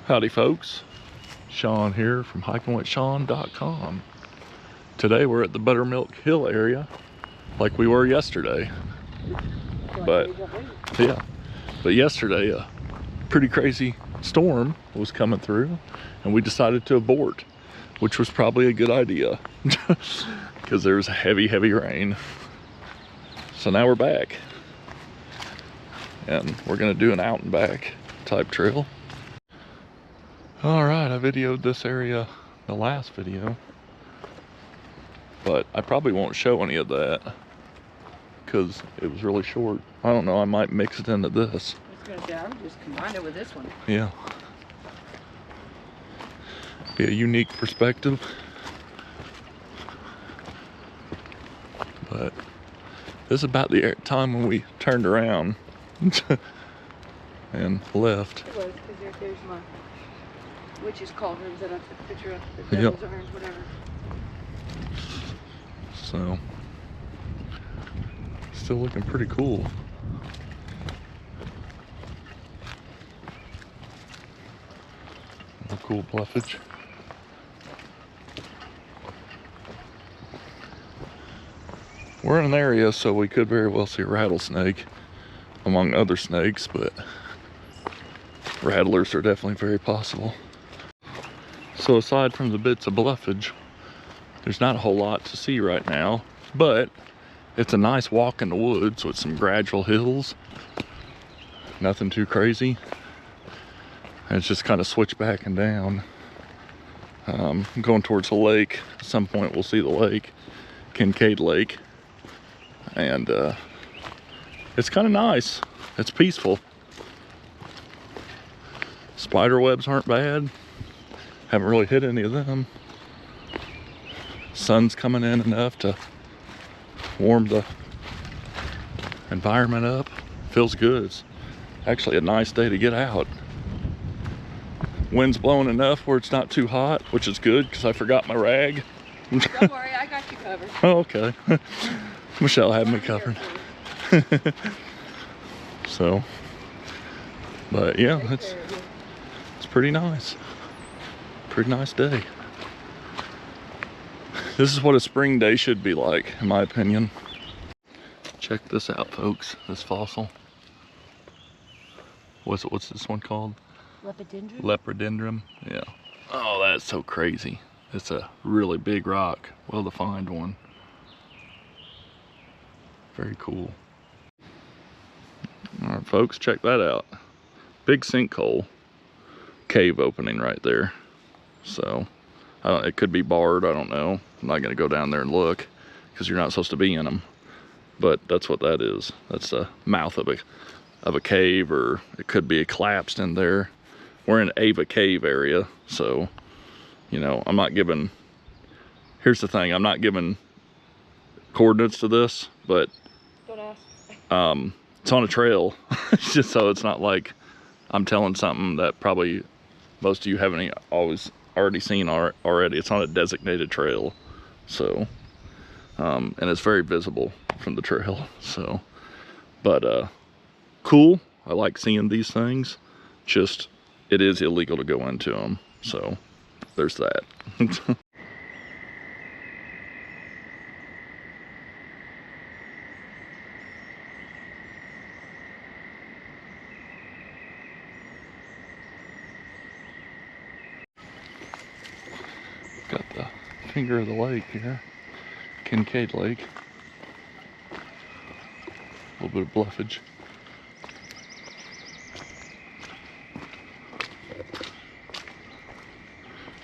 Howdy folks, Shawn here from hikingwithshawn.com. Today we're at the Buttermilk Hill area like we were yesterday. But yesterday a pretty crazy storm was coming through and we decided to abort, which was probably a good idea because there was heavy rain. So now we're back and we're gonna do an out and back type trail. All right, I videoed this area the last video, but I probably won't show any of that because it was really short. I don't know, I might mix it into this. I was gonna say, I would just combine it with this one. Yeah. Be a unique perspective. But this is about the time when we turned around and left. It was, because there's my witch's cauldrons that I took a picture of, the devil's urns, whatever. So, still looking pretty cool. A cool bluffage. We're in an area, so we could very well see a rattlesnake among other snakes, but rattlers are definitely very possible. So aside from the bits of bluffage, there's not a whole lot to see right now, but it's a nice walk in the woods with some gradual hills. Nothing too crazy. And it's just kind of switchback and down. Going towards the lake. At some point we'll see the lake, Kinkaid Lake. And it's kind of nice. It's peaceful. Spider webs aren't bad. Haven't really hit any of them. Sun's coming in enough to warm the environment up. Feels good. It's actually a nice day to get out. Wind's blowing enough where it's not too hot, which is good because I forgot my rag. Don't worry, I got you covered. Oh, okay. Michelle had me covered. So, but yeah, it's pretty nice. Pretty nice day. This is what a spring day should be like, in my opinion. Check this out, folks. This fossil. What's this one called? Lepidendrum? Lepidendrum, yeah. Oh, that's so crazy. It's a really big rock. Well-defined one. Very cool. All right, folks, check that out. Big sinkhole. Cave opening right there. So, it could be barred, I don't know. I'm not gonna go down there and look because you're not supposed to be in them. But that's what that is. That's the mouth of a cave, or it could be collapsed in there. We're in Ava Cave area, so, you know, I'm not giving, here's the thing, I'm not giving coordinates to this, but don't ask. It's on a trail, just so it's not like I'm telling something that probably most of you haven't already seen already. It's on a designated trail, so, and it's very visible from the trail, so, but, cool. I like seeing these things, just, it is illegal to go into them, so there's that. Got the finger of the lake here, Kinkaid Lake. A little bit of bluffage.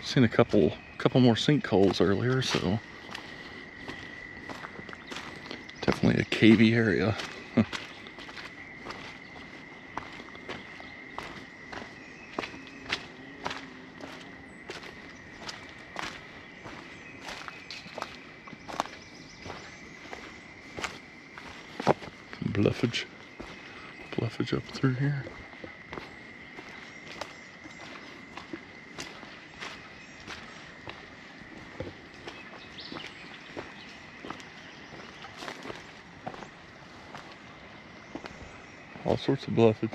Seen a couple more sinkholes earlier, so definitely a cavey area. Bluffage up through here. All sorts of bluffage.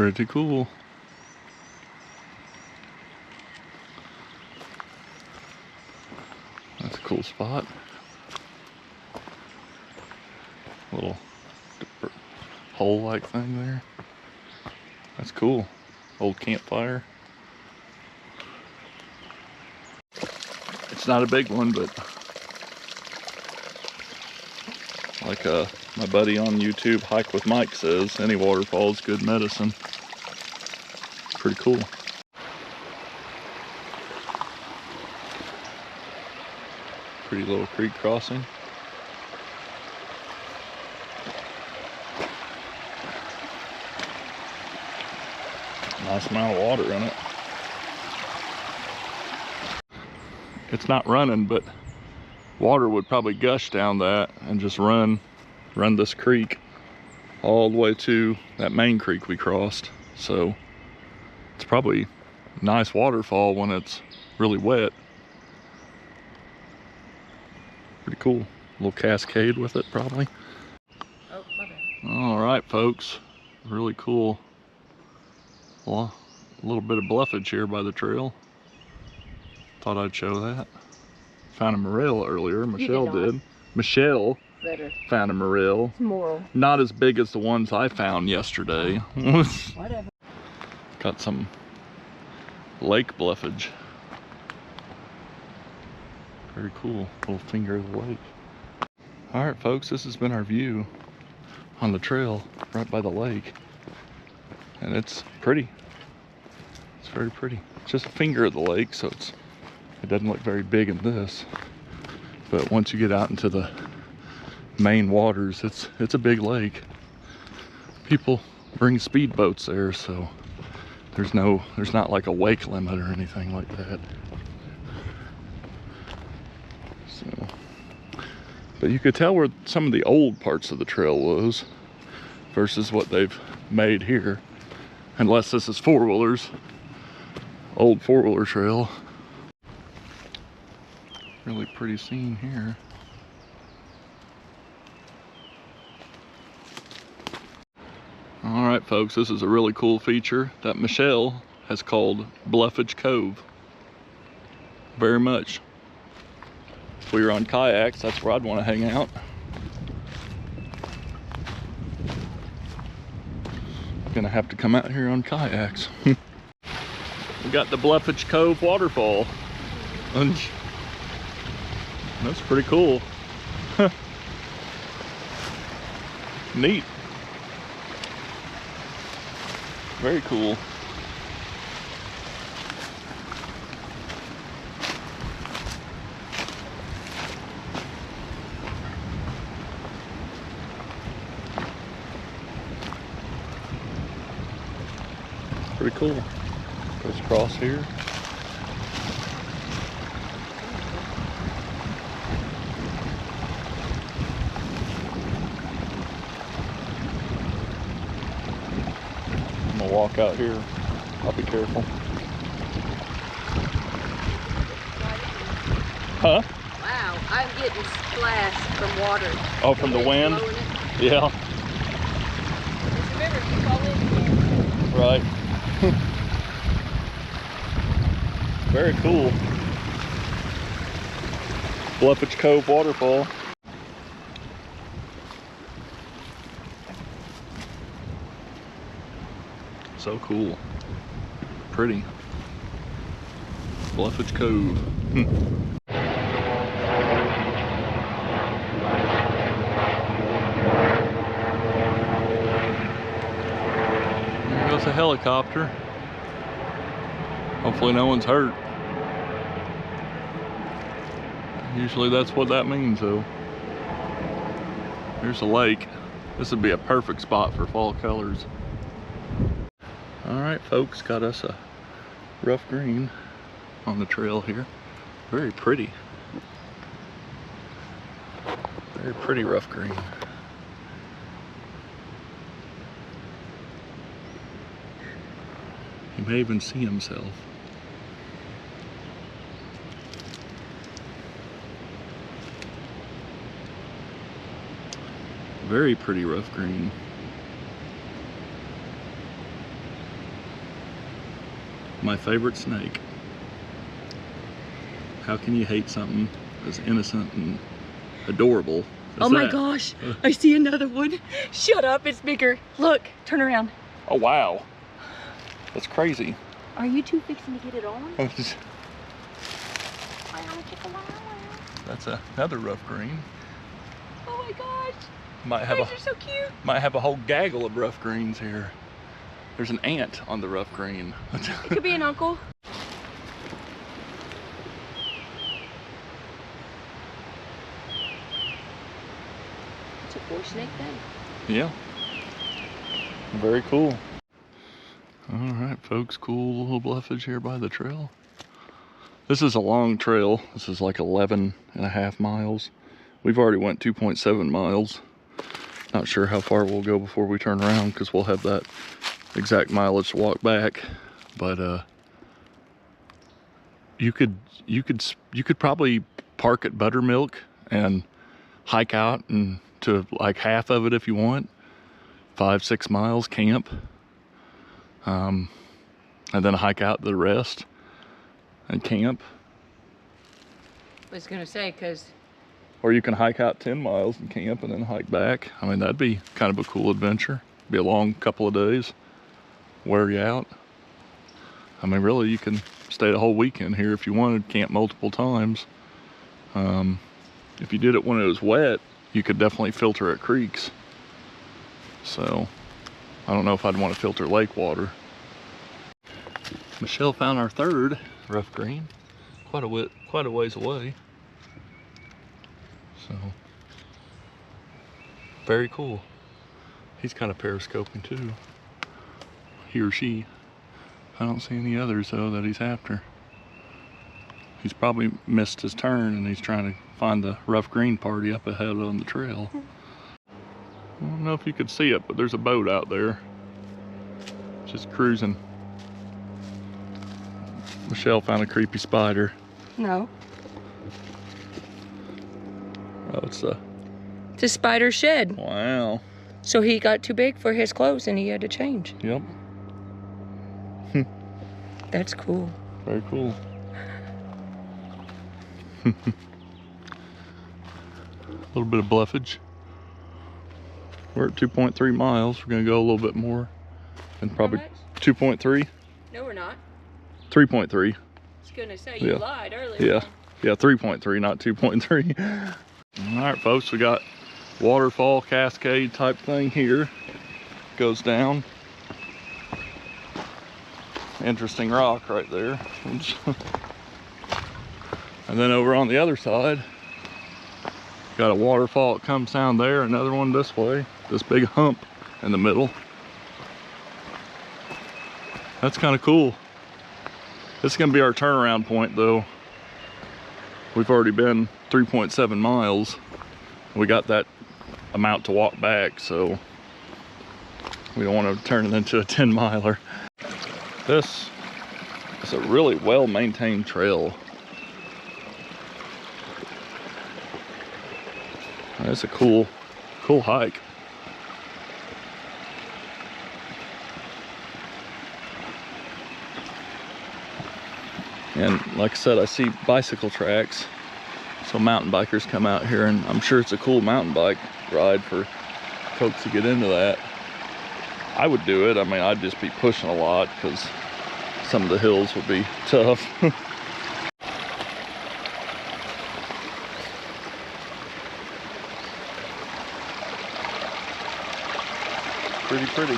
Pretty cool. That's a cool spot. Little hole-like thing there. That's cool. Old campfire. It's not a big one, but like my buddy on YouTube, Hike with Mike, says, any waterfall is good medicine. Pretty cool. Pretty little creek crossing. Nice amount of water in it. It's not running, but water would probably gush down that and just run this creek all the way to that main creek we crossed. So it's probably a nice waterfall when it's really wet. Pretty cool. A little cascade with it, probably. Oh, my bad. All right, folks. Really cool. Well, a little bit of bluffage here by the trail. Thought I'd show that. Found a morel earlier. Michelle did. Michelle found a morel. It's moral. Not as big as the ones I found yesterday. Whatever. Got some lake bluffage. Very cool. Little finger of the lake. All right, folks, this has been our view on the trail right by the lake. And it's pretty. It's very pretty. It's just a finger of the lake, so it doesn't look very big in this. But once you get out into the main waters, it's a big lake. People bring speedboats there, so there's not like a wake limit or anything like that. So, but you could tell where some of the old parts of the trail was versus what they've made here. Unless this is four-wheelers, old four-wheeler trail. Really pretty scene here. All right, folks, this is a really cool feature that Michelle has called Bluffage Cove. Very much. If we were on kayaks, that's where I'd want to hang out. Gonna have to come out here on kayaks. We got the Bluffage Cove waterfall. And that's pretty cool. Neat. Very cool. Pretty cool. Goes across here. I'm gonna walk out here. I'll be careful. Huh? Wow, I'm getting splashed from water. Oh, from the wind? Yeah. Just remember, if you fall in, Right. Very cool. Bluffage Cove waterfall. So cool. Pretty. Bluffage Cove. There goes a helicopter. Hopefully no one's hurt. Usually that's what that means though. Here's a lake. This would be a perfect spot for fall colors. Alright folks, got us a rough green on the trail here. Very pretty. Very pretty rough green. He may even see himself. Very pretty rough green. My favorite snake. How can you hate something as innocent and adorable as oh my that? gosh, I see another one. Shut up, it's bigger. Look, turn around. Oh wow, that's crazy. Are you two fixing to get it on? That's another rough green. Oh my gosh, Might have these are so cute. might have a whole gaggle of rough greens here. There's an ant on the rough green. It could be an uncle. It's a boy snake then. Yeah. Very cool. All right, folks, cool little bluffage here by the trail. This is a long trail. This is like 11.5 miles. We've already went 2.7 miles. Not sure how far we'll go before we turn around because we'll have that exact mileage to walk back. But you could probably park at Buttermilk and hike out and to like half of it if you want. 5-6 miles camp. And then hike out the rest and camp. I was gonna say, cause. Or you can hike out 10 miles and camp and then hike back. I mean, that'd be kind of a cool adventure. Be a long couple of days. Wear you out. I mean, really, you can stay the whole weekend here if you wanted, camp multiple times. If you did it when it was wet, you could definitely filter at creeks. So, I don't know if I'd want to filter lake water. Michelle found our third rough green, quite a ways away. So, very cool. He's kind of periscoping too. He or she. I don't see any others though that he's after. He's probably missed his turn and he's trying to find the rough green party up ahead on the trail. I don't know if you could see it, but there's a boat out there. Just cruising. Michelle found a creepy spider. No. Oh, it's a spider shed. wow. So he got too big for his clothes and he had to change. Yep. That's cool. Very cool. A little bit of bluffage. We're at 2.3 miles. We're gonna go a little bit more. And probably 2.3. No, we're not. 3.3. I was gonna say, you lied earlier. Yeah. Yeah, 3.3, not 2.3. All right, folks, we got waterfall cascade type thing here. Goes down. Interesting rock right there. And then over on the other side, got a waterfall that comes down there, another one this way. This big hump in the middle. That's kind of cool. This is gonna be our turnaround point though. We've already been 3.7 miles. We got that amount to walk back, so we don't want to turn it into a 10 miler. This is a really well-maintained trail. That's a cool hike. And like I said, I see bicycle tracks. So mountain bikers come out here, and I'm sure it's a cool mountain bike ride for folks to get into that. I would do it. I mean, I'd just be pushing a lot because some of the hills would be tough. Pretty.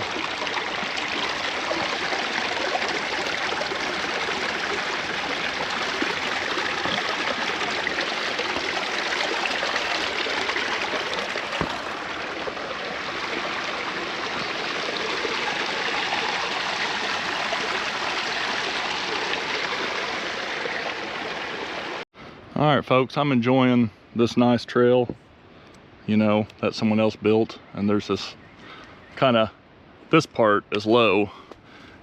All right, folks, I'm enjoying this nice trail, you know, that someone else built. And there's this this part is low.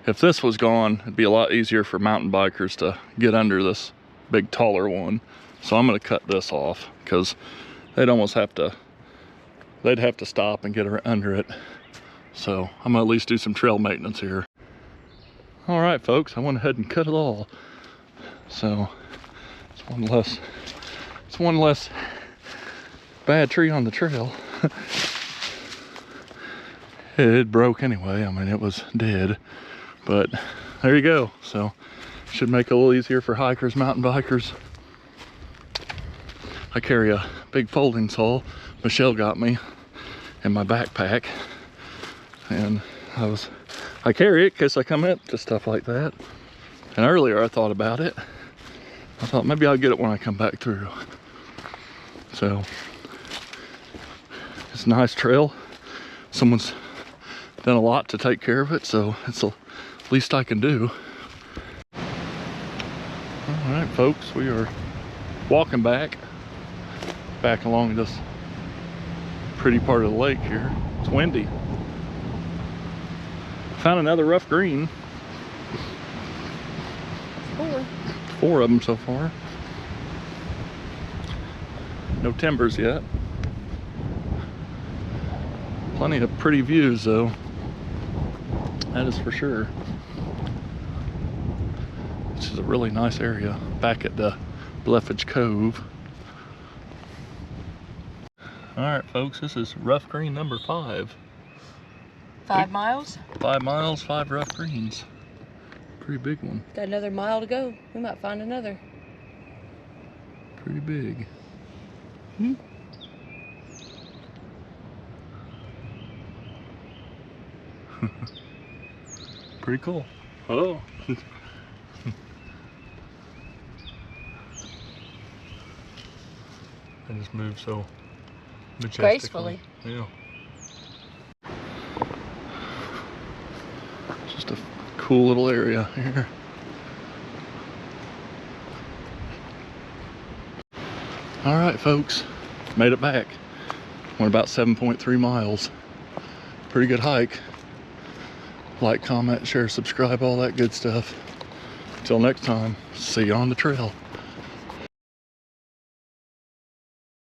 If this was gone, it'd be a lot easier for mountain bikers to get under this big taller one. So I'm gonna cut this off because they'd have to stop and get under it. So I'm gonna at least do some trail maintenance here. All right, folks, I went ahead and cut it all. So it's one less bad tree on the trail. It broke anyway. I mean, it was dead, but there you go. So should make it a little easier for hikers, mountain bikers. I carry a big folding saw Michelle got me in my backpack, and I carry it in case I come into stuff like that. And earlier I thought about it. I thought maybe I'll get it when I come back through. So it's a nice trail. Someone's done a lot to take care of it, so it's the least I can do. All right, folks, we are walking back along this pretty part of the lake here. It's windy. Found another rough green. 4 of them so far. No timbers yet. Plenty of pretty views though. That is for sure. This is a really nice area back at the Bluffage Cove. All right, folks, this is rough green number 5. 5 miles? 5 miles, 5 rough greens. Pretty big one. Got another mile to go. We might find another. Pretty big. Hmm. Pretty cool. Oh. I just moved so majestically. Gracefully. Yeah. Just a cool little area here. All right, folks, made it back. Went about 7.3 miles. Pretty good hike. Like, comment, share, subscribe, all that good stuff. Until next time, see you on the trail.